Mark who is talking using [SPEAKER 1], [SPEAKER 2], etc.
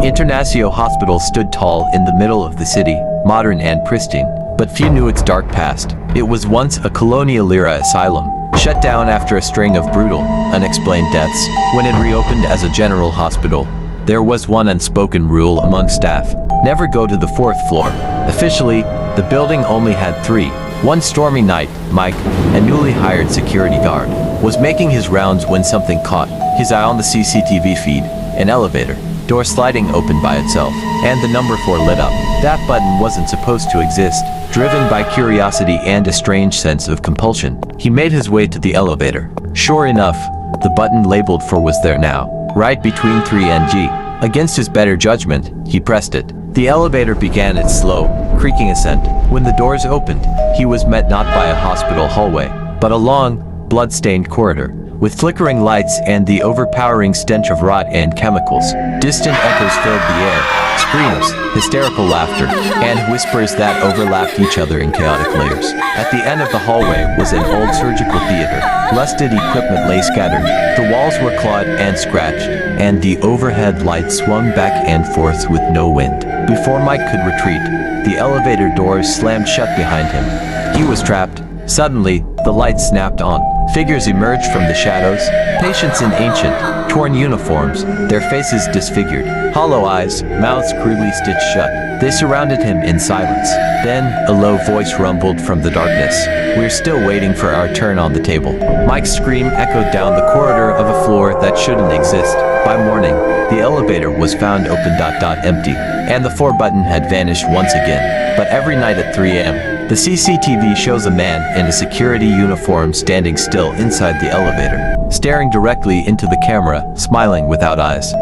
[SPEAKER 1] Internacio Hospital stood tall in the middle of the city, modern and pristine, but few knew its dark past. It was once a colonial-era asylum, shut down after a string of brutal, unexplained deaths. When it reopened as a general hospital, there was one unspoken rule among staff: never go to the fourth floor. Officially, the building only had three. One stormy night, Mike, a newly hired security guard, was making his rounds when something caught his eye on the CCTV feed. An elevator door sliding open by itself, and the number 4 lit up. That button wasn't supposed to exist. Driven by curiosity and a strange sense of compulsion, he made his way to the elevator. Sure enough, the button labeled 4 was there now, right between 3 and G. Against his better judgment, he pressed it. The elevator began its slow, creaking ascent. When the doors opened, he was met not by a hospital hallway, but a long, blood-stained corridor, with flickering lights and the overpowering stench of rot and chemicals. Distant echoes filled the air, screams, hysterical laughter, and whispers that overlapped each other in chaotic layers. At the end of the hallway was an old surgical theater. Rusted equipment lay scattered, the walls were clawed and scratched, and the overhead lights swung back and forth with no wind. Before Mike could retreat, the elevator doors slammed shut behind him. He was trapped. Suddenly, the lights snapped on. Figures emerged from the shadows, patients in ancient, torn uniforms, their faces disfigured, hollow eyes, mouths crudely stitched shut. They surrounded him in silence. Then, a low voice rumbled from the darkness. "We're still waiting for our turn on the table." Mike's scream echoed down the corridor of a floor that shouldn't exist. By morning, the elevator was found empty, and the 4 button had vanished once again. But every night at 3 a.m., the CCTV shows a man in a security uniform standing still inside the elevator, staring directly into the camera, smiling without eyes.